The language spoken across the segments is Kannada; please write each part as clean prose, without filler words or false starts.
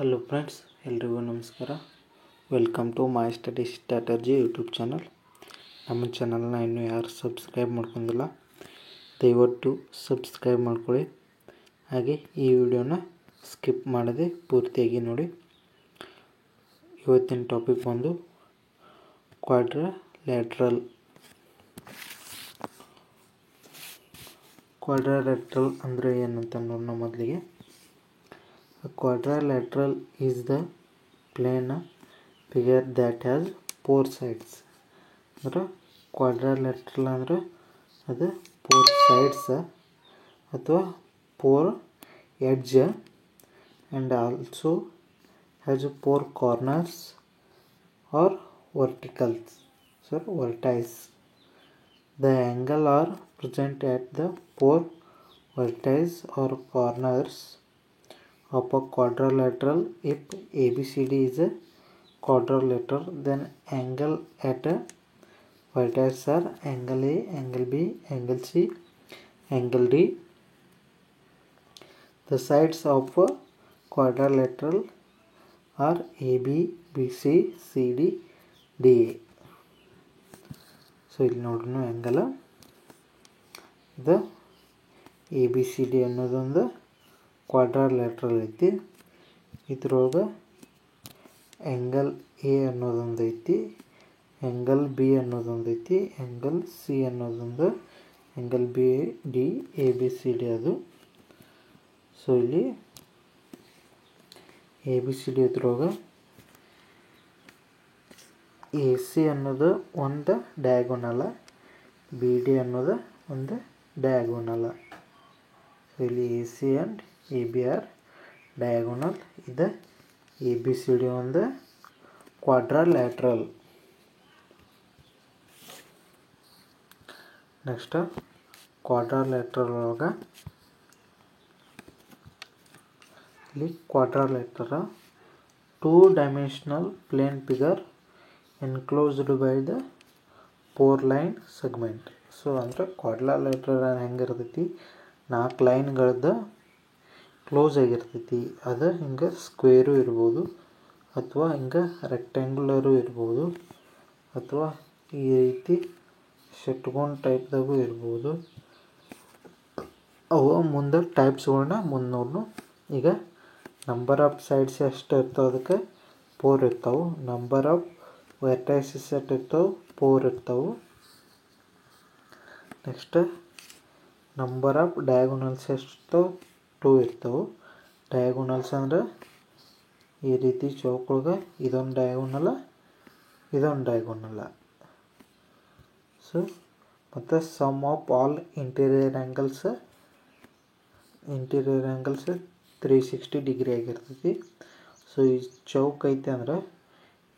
ಹಲೋ ಫ್ರೆಂಡ್ಸ್, ಎಲ್ರಿಗೂ ನಮಸ್ಕಾರ. Welcome to my study strategy YouTube channel. ನಮ್ಮ ಚಾನಲ್ನ ಇನ್ನೂ ಯಾರು ಸಬ್ಸ್ಕ್ರೈಬ್ ಮಾಡ್ಕೊಂಡಿಲ್ಲ, ದಯವಿಟ್ಟು ಸಬ್ಸ್ಕ್ರೈಬ್ ಮಾಡ್ಕೊಳ್ಳಿ. ಹಾಗೆ ಈ ವಿಡಿಯೋನ ಸ್ಕಿಪ್ ಮಾಡದೆ ಪೂರ್ತಿಯಾಗಿ ನೋಡಿ. ಇವತ್ತಿನ ಟಾಪಿಕ್ ಬಂದು ಕ್ವಾಡ್ರಿಲ್ಯಾಟ್ರಲ್. ಕ್ವಾಡ್ರಿಲ್ಯಾಟ್ರಲ್ ಅಂದರೆ ಏನಂತ ನೋಡೋಣ. ಮೊದಲಿಗೆ a quadrilateral is the plane figure that has four sides. ಅಂದ್ರೆ ಕ್ವಾಡ್ರಿಲ್ಯಾಟ್ರಲ್ ಅಂದರೆ ಅದು ಫೋರ್ ಸೈಡ್ಸ್ ಅಥವಾ four edge and also has four corners or verticals vertices. The angle are present at the four vertices or corners of a quadrilateral. If ABCD is a quadrilateral, then angle at a vertex are angle A, angle B, angle C, angle D. The sides of a quadrilateral are AB, BC, CD, DA. So ಇಲ್ಲಿ ನೋಡ್ರಿ ಆ್ಯಂಗಲ್ ಇದು ABCD ಅನ್ನೋದೊಂದು ಕ್ವಾಡ್ರಿಲ್ಯಾಟ್ರಲ್ ಐತಿ. ಇದ್ರೊಳಗೆ ಆ್ಯಂಗಲ್ ಎ ಅನ್ನೋದೊಂದು ಐತಿ, ಆ್ಯಂಗಲ್ ಬಿ ಅನ್ನೋದೊಂದು ಐತಿ, ಆ್ಯಂಗಲ್ ಸಿ ಅನ್ನೋದೊಂದು, ಆ್ಯಂಗಲ್ ಬಿ ಡಿ ABCD ಅದು. ಸೊ ಇಲ್ಲಿ ABCD ಇದ್ರೊಳಗೆ AC ಅನ್ನೋದು ಒಂದು ಡಯಾಗೋನಲ, BD ಅನ್ನೋದು ಒಂದು ಡಯಾಗೋನಲ. ಸೊ ಇಲ್ಲಿ AC and AB are diagonal. ಇದು ABCD ಒಂದು ಕ್ವಾಡ್ರಿಲ್ಯಾಟ್ರಲ್. ನೆಕ್ಸ್ಟ್ ಕ್ವಾಡ್ರಿಲ್ಯಾಟ್ರಲ್ ಒಳಗೆ ಇಲ್ಲಿ quadrilateral two dimensional plane figure enclosed by the four line segment. So ಅಂದರೆ ಕ್ವಾಡ್ರಿಲ್ಯಾಟ್ರಲ್ ಹೆಂಗಿರ್ತೈತಿ, 4 ಲೈನ್ಗಳದ್ದು ಕ್ಲೋಸ್ ಆಗಿರ್ತೈತಿ. ಅದು ಹಿಂಗೆ ಸ್ಕ್ವೇರು ಇರ್ಬೋದು, ಅಥವಾ ಹಿಂಗೆ ರೆಕ್ಟ್ಯಾಂಗ್ಯುಲರು ಇರ್ಬೋದು, ಅಥವಾ ಈ ರೀತಿ ಷಟ್ಕೋನ ಟೈಪ್ದಾಗೂ ಇರ್ಬೋದು. ಅವು ಮುಂದೆ ಟೈಪ್ಸ್ಗಳನ್ನ ಮುಂದೆ ನೋಡೋಣ. ಈಗ ನಂಬರ್ ಆಫ್ ಸೈಡ್ಸ್ ಎಷ್ಟು ಇರ್ತಾವೆ, ಅದಕ್ಕೆ 4 ಇರ್ತಾವೆ. ನಂಬರ್ ಆಫ್ ವರ್ಟೈಸಸ್ ಎಷ್ಟು ಇರ್ತಾವೆ, 4 ಇರ್ತಾವೆ. ನೆಕ್ಸ್ಟ್ ನಂಬರ್ ಆಫ್ ಡಯಾಗೋನಲ್ಸ್ ಎಷ್ಟು ಇರ್ತಾವೆ, 2 ಇರ್ತಾವೆ. ಡಯಾಗೋನಲ್ಸ್ ಅಂದ್ರೆ ಈ ರೀತಿ ಚೌಕೊಳಗೆ ಇದೊಂದು ಡಯಾಗೋನಲ, ಇದೊಂದು ಡಯಾಗೋನಲ. ಸೊ ಮತ್ತು sum of all interior angles 360 degree ಆಗಿರ್ತೈತಿ. ಸೊ ಈ ಚೌಕ ಐತೆ ಅಂದ್ರೆ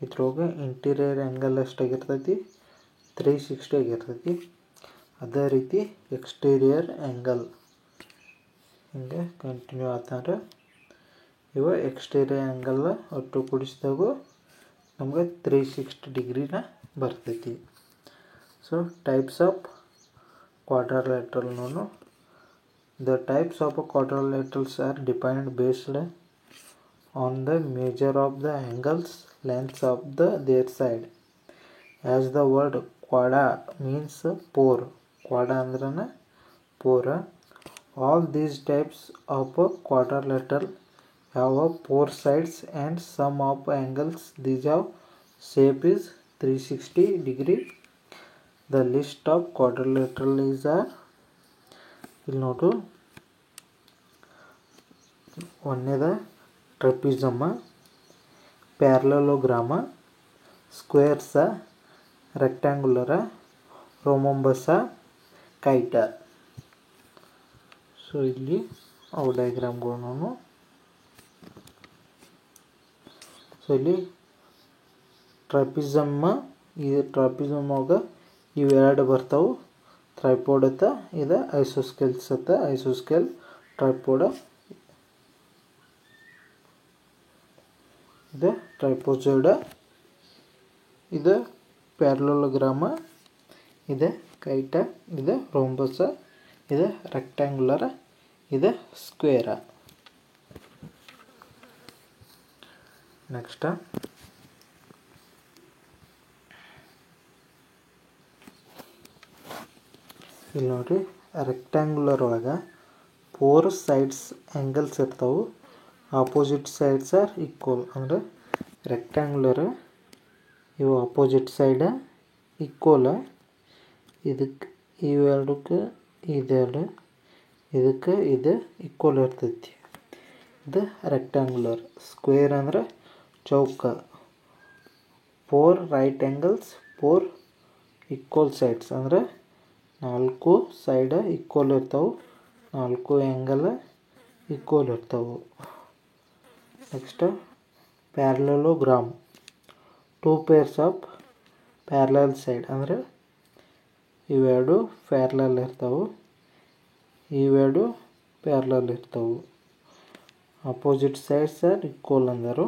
ಇದ್ರೊಳಗೆ ಇಂಟೀರಿಯರ್ ಆ್ಯಂಗಲ್ ಎಷ್ಟಾಗಿರ್ತೈತಿ, 360 ಆಗಿರ್ತೈತಿ. ಅದೇ ರೀತಿ ಎಕ್ಸ್ಟೀರಿಯರ್ ಆ್ಯಂಗಲ್ ಹಿಂಗೆ ಕಂಟಿನ್ಯೂ ಆತಂದ್ರೆ ಇವು ಎಕ್ಸ್ಟೀರಿಯರ್ ಆ್ಯಂಗಲ್ ಒಟ್ಟು ಕೂಡಿಸಿದಾಗೂ ನಮ್ಗೆ 360 ಡಿಗ್ರಿನ ಬರ್ತೈತಿ. ಸೊ ಟೈಪ್ಸ್ ಆಫ್ ಕ್ವಾಡ್ರಿಲ್ಯಾಟ್ರಲ್ ನೋಡು. The types of quadrilaterals are defined based on the measure of the angles, lengths of their side. As the word quad means 4, quad ಅಂದ್ರನ 4. All these types of quadrilateral have 4 sides and sum of angles. These have shape is 360 degree. The list of quadrilateral is ಇಲ್ಲಿ ನೋಡು. ಒಂದನೇದ ಟ್ರೆಪಿಸಮ್, ಪ್ಯಾರಲೋಗ್ರಾಮ, ಸ್ಕ್ವೇರ್ಸ, ರೆಕ್ಟ್ಯಾಂಗುಲರ, ರೋಂಬಸ, ಕೈಟ. ಸೊ ಇಲ್ಲಿ ಅವು ಡಯಾಗ್ರಾಮ್ಗಳು. ಸೊ ಇಲ್ಲಿ ಟ್ರೆಪಿಸಮ್, ಈ ಟ್ರೆಪಿಸಮ್ ಒಳಗೆ ಇವೆರಡು ಬರ್ತಾವೆ. ಟ್ರೈಪೋಡ್ ಅತ್ತ, ಇದು ಐಸೋಸ್ಕೇಲ್ಸ್ ಅತ್ತ. ಐಸೋಸ್ಕೇಲ್, ಟ್ರೈಪೋಡ, ಇದು ಟ್ರೈಪೋಜಾಯ್ಡ, ಇದು ಪ್ಯಾರಲೋಗ್ರಾಮ, ಇದು ಕೈಟ, ಇದು ರೋಂಬಸ, ಇದು ರೆಕ್ಟ್ಯಾಂಗುಲರ, ಇದು ಸ್ಕ್ವೇರ. ನೆಕ್ಸ್ಟ್ ಇಲ್ಲಿ ನೋಡಿರಿ, ರೆಕ್ಟ್ಯಾಂಗ್ಯುಲರ್ ಒಳಗೆ 4 ಸೈಡ್ಸ್ ಆ್ಯಂಗಲ್ಸ್ ಇರ್ತಾವೆ. Opposite sides are equal. ಅಂದರೆ ರೆಕ್ಟ್ಯಾಂಗ್ಯುಲರ್ ಇವು ಆಪೋಸಿಟ್ ಸೈಡ ಈಕ್ವಲ. ಇದಕ್ಕೆ ಇವೆರಡಕ್ಕೆ ಇದೆರಡು, ಇದಕ್ಕೆ ಇದು ಈಕ್ವಲ್ ಇರ್ತೈತಿ. ಇದು ರೆಕ್ಟ್ಯಾಂಗ್ಯುಲರ್. ಸ್ಕ್ವೇರ್ ಅಂದ್ರೆ ಚೌಕ. 4 ರೈಟ್ ಆ್ಯಂಗಲ್ಸ್, 4 ಈಕ್ವಲ್ ಸೈಡ್ಸ್. ಅಂದರೆ 4 ಸೈಡ ಈಕ್ವಲ್ ಇರ್ತಾವೆ, 4 ಆ್ಯಂಗಲ್ ಈಕ್ವಲ್ ಇರ್ತಾವೆ. Next parallelogram. 2 pairs of parallel side. ಅಂದರೆ ಇವೆರಡು ಪ್ಯಾರಲಲ್ ಇರ್ತಾವೆ, ಇವೆರಡು ಪ್ಯಾರಲಲ್ ಇರ್ತಾವೆ. ಅಪೋಸಿಟ್ ಸೈಡ್ಸ್ ಆರ್ ಈಕ್ವಲ್ ಅಂದರು.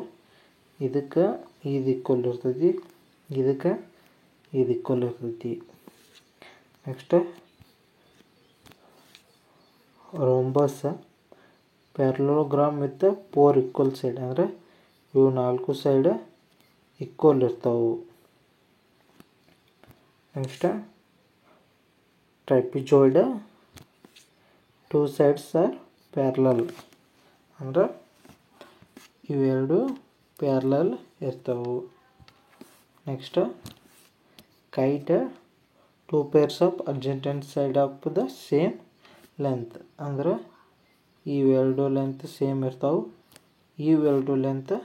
ಇದಕ್ಕೆ ಇದು ಈಕ್ವಲ್ ಇರ್ತೈತಿ, ಇದಕ್ಕೆ ಇದು ಈಕ್ವಲ್ ಇರ್ತೈತಿ. Next rhombus. Parallelogram with 4 equal side. ಅಂದರೆ ಇವು 4 ಸೈಡ್ ಈಕ್ವಲ್ ಇರ್ತಾವೆ. Next trapezoid. 2 sides are parallel. ಅಂದ್ರೆ ಇವೆರಡು ಪ್ಯಾರಲಲ್ ಇರ್ತಾವೆ. Next kite. 2 pairs of adjacent side of the same length. ಅಂದ್ರೆ ಇವೆರಡು ಲೆಂತ್ ಸೇಮ್ ಇರ್ತಾವೆ, ಇವೆರಡು ಲೆಂತ್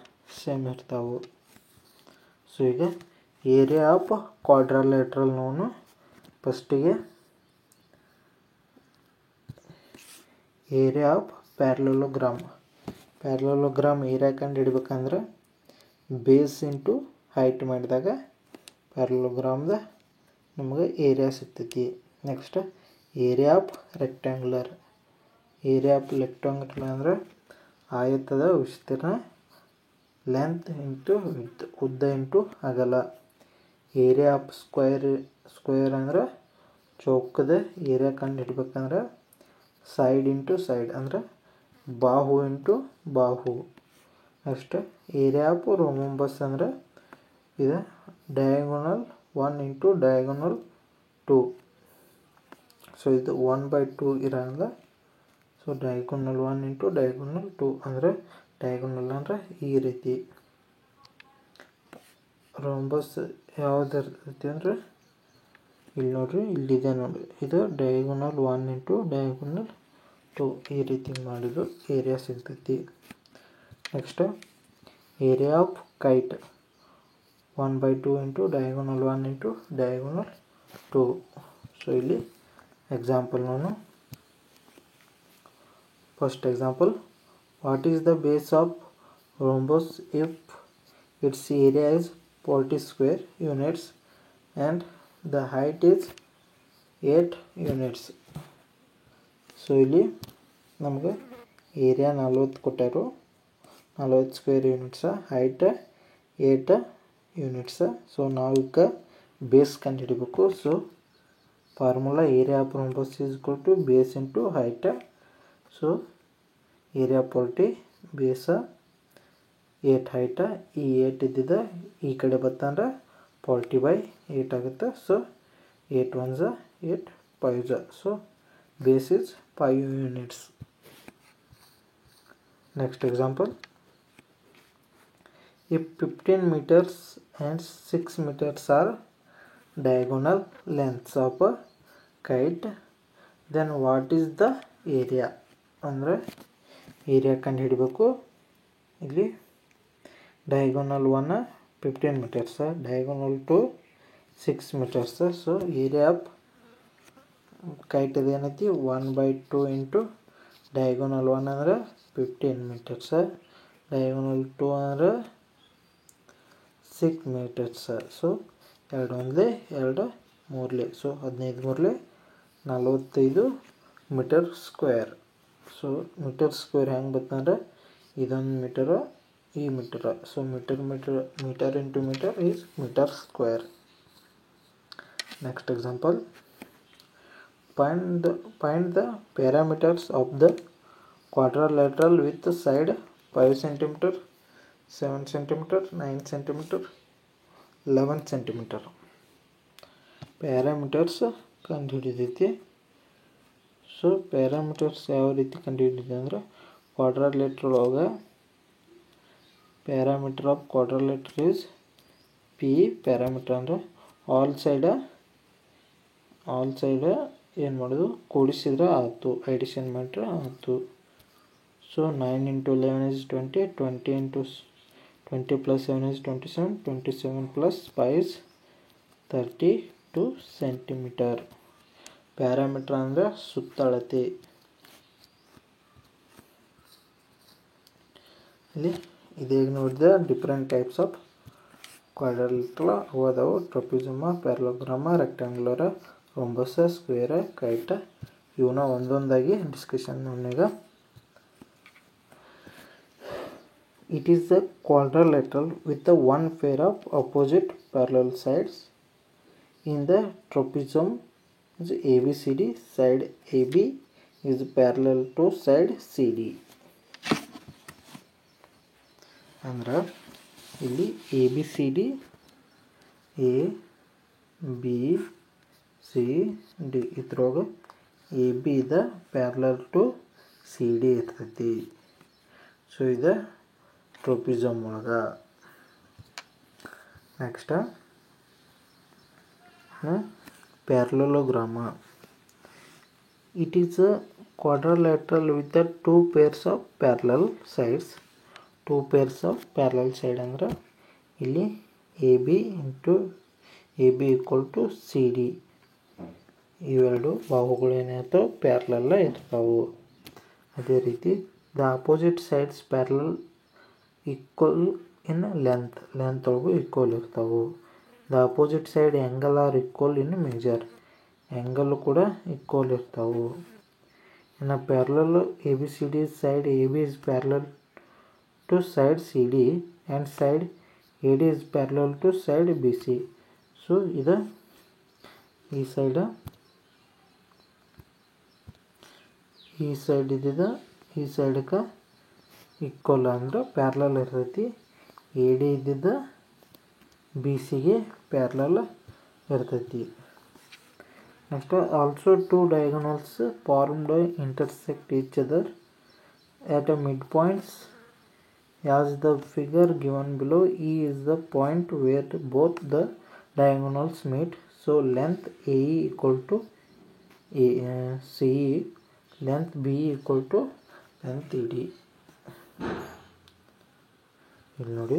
ಸೇಮ್ ಇರ್ತಾವೆ. ಸೊ ಈಗ ಏರಿಯಾ ಆಫ್ ಕ್ವಾಡ್ರಿಲೇಟರಲ್ ನೋನು. ಫಸ್ಟಿಗೆ area of parallelogram. Parallelogram area ಕಂಡು ಹಿಡಿಬೇಕಂದ್ರೆ ಬೇಸ್ ಇಂಟು ಹೈಟ್ ಮಾಡಿದಾಗ ಪ್ಯಾರಲೋಗ್ರಾಮ್ದ ನಮಗೆ ಏರಿಯಾ ಸಿಗ್ತೈತಿ. Next area of rectangular. Area of rectangular ಅಂದರೆ ಆಯತದ ವಿಸ್ತೀರ್ಣ. ಲೆಂತ್ ಇಂಟು ವಿಡ್ತ್, ಉದ್ದ ಇಂಟು ಅಗಲ. ಏರಿಯಾ ಆಫ್ ಸ್ಕ್ವೇರ್ ಅಂದ್ರೆ ಚೌಕದ ಏರಿಯಾ ಕಂಡು ಹಿಡ್ಬೇಕಂದ್ರೆ ಸೈಡ್ ಇಂಟು ಸೈಡ್. ಅಂದರೆ ಬಾಹು ಇಂಟು ಬಾಹು. ನೆಕ್ಸ್ಟ್ ಏರಿಯಾ ಆಫ್ ರೋಂಬಸ್ ಅಂದರೆ ಇದು ಡಯಾಗೋನಲ್ 1 ಇಂಟು ಡಯಾಗೋನಲ್ 2. ಸೊ ಇದು 1/2 ಇರೋಂಗಿಲ್ಲ. So diagonal 1 into diagonal 2. ಅಂದರೆ ಡಯಾಗೋನಲ್ ಅಂದರೆ ಈ ರೀತಿ. ರೋಂಬಸ್ ಯಾವ್ದು ಇರ್ತೈತಿ ಅಂದರೆ ಇಲ್ಲಿ ನೋಡ್ರಿ, ಇಲ್ಲಿದೆ ನೋಡ್ರಿ, ಇದು ಡಯಾಗೋನಲ್ 1 ಇಂಟು ಡಯಾಗೋನಲ್ 2. ಈ ರೀತಿ ಮಾಡಿದ್ರು ಏರಿಯಾ ಸಿಗ್ತೈತಿ. Next area of kite. 1/2 into diagonal 1 into diagonal 2. So ಇಲ್ಲಿ ಎಕ್ಸಾಂಪಲ್ ನಾನು. First example. What is the base of rhombus if its area is 40 square units and the height is 8 units. So ಇಲ್ಲಿ ನಮಗೆ ಏರಿಯಾ 40 ಕೊಟ್ಟಾರು, 40 square units, height 8 units. So ನಾವು ಈಗ ಬೇಸ್ ಕಂಡು ಹಿಡಿಬೇಕು. So formula area of rhombus is equal to base into height. So area 40, ಬೇಸ 8 ಹೈಟ. ಈ 8 ಇದ್ದಿದ್ದ ಈ ಕಡೆ ಬತ್ತಂದ್ರೆ 40/8 ಆಗುತ್ತೆ. So 8 1s 8 5s. So base is 5 units. Next example. If 15 meters and 6 meters are diagonal lengths of a kite, then what is the area? ಅಂದರೆ ಏರಿಯಾ ಕಂಡು ಹಿಡಿಬೇಕು. ಇಲ್ಲಿ diagonal 1 15 meters, diagonal 2 6 meters. So area of kite ಅದೇನೈತಿ 1/2 ಇಂಟು ಡಯಾಗೋನಲ್ 1 ಅಂದ್ರೆ 15 meters, ಡಯಾಗೋನಲ್ 2 ಅಂದ್ರೆ 6 meters. So 2 1 2 3. So 15 3 45 metre square. So metre square ಹೆಂಗೆ ಬರ್ತಂದ್ರೆ ಇದೊಂದು ಮೀಟರು, ಈ metre. So metre into metre is metre square. Next example. Find the parameters of the quadrilateral with side 5 cm, 7 centimeter, 9 centimeter, 11 centimeter. Parameters ಕಂಡುಹಿಡಿದೈತಿ. ಸೊ ಪ್ಯಾರಾಮೀಟರ್ಸ್ ಯಾವ ರೀತಿ ಕಂಡುಹಿಡಿದ ಅಂದ್ರೆ ಕ್ವಾಡ್ರಿಲೇಟರಲ್ ಒಳಗೆ parameter of quadrilateral is P. Parameter ಅಂದರೆ ಆಲ್ ಸೈಡ್ ಏನು ಮಾಡೋದು ಕೂಡಿಸಿದ್ರೆ ಆಯ್ತು, ಅಡಿಷನ್ ಮಾಡಿದ್ರೆ ಆಯ್ತು. So 9 into 11 is 20, 20 into 20 plus 7 is 27, 27 plus 5 is 32 centimeter. Parameter ಅಂದರೆ ಸುತ್ತಳತೆ. ಇಲ್ಲಿ ಇದೇಗ ನೋಡಿದ ಡಿಫ್ರೆಂಟ್ ಟೈಪ್ಸ್ ಆಫ್ ಕ್ವಾಡ್ರಿಲೇಟರಲ್ ಅವು ಅದಾವು. ಟ್ರಪಿಸಮ, ಪ್ಯಾರಲೋಗ್ರಾಮ, ರೆಕ್ಟ್ಯಾಂಗ್ಯುಲರ್, ರೋಂಬಸ್, ಸ್ಕ್ವೇರ್, ಕೈಟ್. ಇವನ್ನ ಒಂದೊಂದಾಗಿ ಡಿಸ್ಕಷನ್ ಈಗ. It is a quadrilateral with a one pair of opposite parallel sides. In the trapezium is ABCD, side AB is parallel to side CD. ಅಂದ್ರೆ ಇಲ್ಲಿ ABCD A B C D ಇದ್ರೊಳಗೆ AB ಇದೆ ಪ್ಯಾರಲಲ್ ಟು CD ಇರ್ತೈತಿ. ಸೊ ಇದು ಟ್ರಪಿಸಮ್ ಒಳಗೆ. Next parallelogram. It is a quadrilateral with the 2 pairs of parallel sides. 2 pairs of parallel side ಅಂದ್ರೆ ಇಲ್ಲಿ AB into AB equal to CD. ಇವೆರಡು ಬಾಹುಗಳು ಏನಾಯ್ತವೆ ಪ್ಯಾರಲಲ್ಲ ಇರ್ತಾವೆ. ಅದೇ ರೀತಿ the opposite sides parallel equal in length ಒಳಗೂ ಈಕ್ವಲ್ ಇರ್ತಾವೆ. The opposite side angle are equal in measure. Angle ಕೂಡ ಈಕ್ವಲ್ ಇರ್ತಾವೆ. ಇನ್ನು parallel ABCD side AB is parallel to side CD and side AD is parallel to side BC. So ಇದು ಈ ಸೈಡ್ ಇದ್ದಿದ್ದು ಈ ಸೈಡ್ಗೆ ಈಕ್ವಲ್ ಅಂದ್ರೆ ಪ್ಯಾರಲಲ್ ಇರ್ತೈತಿ. AD ಇದ್ದಿದ್ದು BCಗೆ ಪ್ಯಾರಲಲ್ ಇರ್ತೈತಿ. Next also 2 diagonals formed intersect each other at a midpoints as the figure given below. E is the point where both the diagonals meet. So length AE equal to CE, length BE equal to length ED. ಇಲ್ಲಿ ನೋಡಿ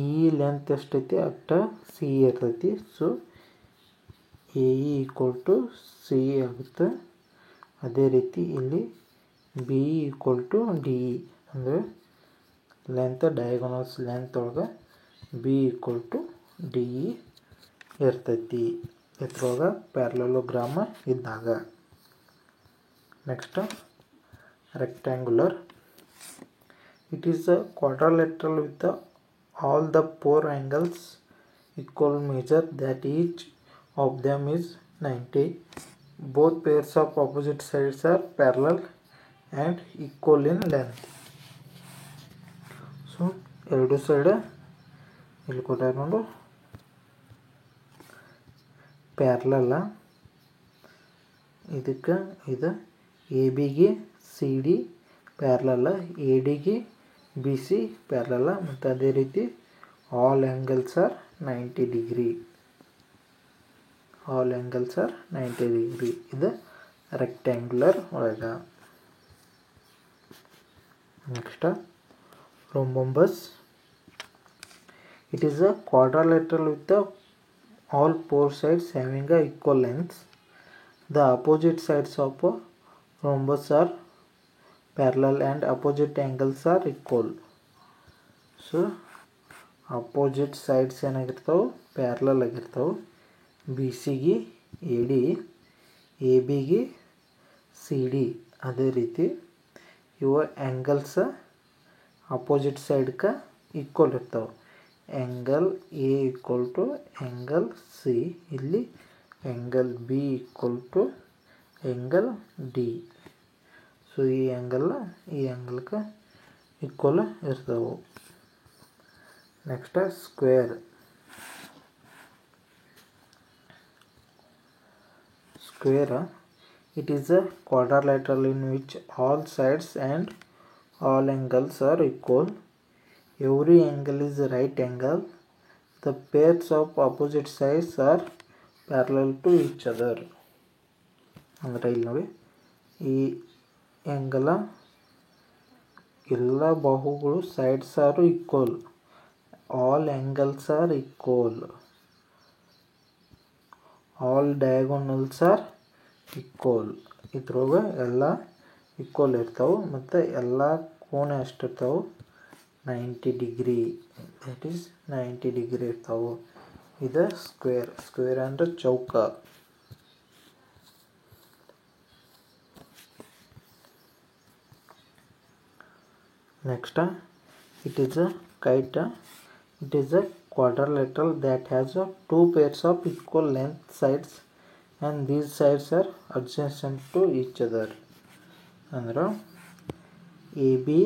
ಈ ಲೆಂತ್ ಎಷ್ಟೈತಿ ಅಷ್ಟ CE ಇರ್ತೈತಿ. So AE equal to CE ಆಗುತ್ತೆ. ಅದೇ ರೀತಿ ಇಲ್ಲಿ BE ಈಕ್ವಲ್ ಟು DE ಅಂದರೆ ಲೆಂತ್ ಡಯಾಗೋನಲ್ಸ್ ಲೆಂತ್ ಒಳಗೆ BE ಈಕ್ವಲ್ ಟು DE ಇರ್ತೈತಿ ಇದ್ರೊಳಗೆ ಪ್ಯಾರಲೋಗ್ರಾಮ ಇದ್ದಾಗ. Next rectangular. It is a quadrilateral with all the 4 angles equal measure that each of them is 90. Both pairs of opposite sides are parallel and equal in length. So ಎರಡು ಸೈಡ್ ಇಲ್ಲಿ ಕೊಟ್ಟಾರ ನೋಡು ಪ್ಯಾರಲಲ್ಲ. ಇದಕ್ಕೆ ಇದು ABಗೆ CD ಪ್ಯಾರಲಲ್ಲ, ADಗೆ BC ಪ್ಯಾರಲಲ್ಲ. ಮತ್ತು ಅದೇ ರೀತಿ all angles R 90 degree. All angles R 90 degree. ಇದು ರೆಕ್ಟ್ಯಾಂಗ್ಯುಲರ್ ಒಳಗೆ. Next rhombus. It is a quadrilateral with all 4 sides having a equal length. The opposite sides of a rhombus are parallel and opposite angles are equal. So opposite sides ಏನಾಗಿರ್ತಾವೆ ಪ್ಯಾರಲಲ್ ಆಗಿರ್ತಾವೆ. BCಗೆ AD, ABಗೆ CD. ಅದೇ ರೀತಿ ಇವ ಆ್ಯಂಗಲ್ಸ್ ಅಪೋಸಿಟ್ ಸೈಡ್ಗೆ ಈಕ್ವಲ್ ಇರ್ತಾವೆ. Angle A equal to angle C. ಇಲ್ಲಿ angle B equal to angle D. So ಈ ಆ್ಯಂಗಲ್ಗೆ ಈಕ್ವಲ್ ಇರ್ತವೆ. Next square. Square, it is a quadrilateral in which all sides and all angles are equal. Every angle is a right angle. The pairs of opposite sides are parallel to each other. ಅಂದರೆ ಇಲ್ಲಿ ನೋಡಿ, ಈ ಆ್ಯಂಗಲ ಎಲ್ಲ ಬಾಹುಗಳು sides are equal. All angles are equal. All diagonals are equal. ಇದ್ರೊಳಗೆ ಎಲ್ಲ ಈಕ್ವಲ್ ಇರ್ತಾವೆ ಮತ್ತು ಎಲ್ಲ ಕೋನ ಎಷ್ಟಿರ್ತಾವೆ 90 ಡಿಗ್ರಿ. ದಟ್ ಈಸ್ 90 ಡಿಗ್ರಿ ಇರ್ತಾವೆ. ಇದು ಸ್ಕ್ವೇರ್. ಸ್ಕ್ವೇರ್ ಅಂದರೆ ಚೌಕ. Next it is a kite. It is a quadrilateral that has two pairs of equal length sides and these sides are adjacent to each other. ಅಂದ್ರೆ ಎ ಬಿ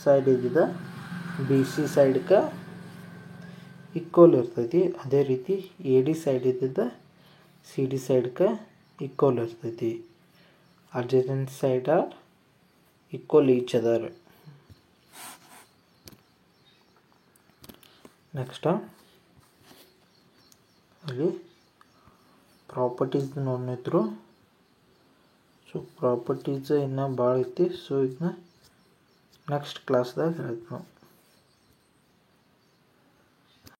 ಸೈಡ್ ಇದ್ದಿದ್ದ ಬಿ ಸಿ ಸೈಡ್ಗೆ ಈಕ್ವಲ್ ಇರ್ತೈತಿ. ಅದೇ ರೀತಿ ಎ ಡಿ ಸೈಡ್ ಇದ್ದಿದ್ದ ಸಿ ಡಿ ಸೈಡ್ಗೆ ಈಕ್ವಲ್ ಇರ್ತೈತಿ. Adjacent side are equal each other. Next ಅಲ್ಲಿ ಪ್ರಾಪರ್ಟೀಸ್ ನೋಡಿದ್ರು. ಸೊ ಪ್ರಾಪರ್ಟೀಸ್ ಇನ್ನೂ ಭಾಳ ಐತಿ. ಸೊ ಇದನ್ನ ನೆಕ್ಸ್ಟ್ ಕ್ಲಾಸ್ದಾಗ ಹೇಳ್ತೀವಿ ನಾವು.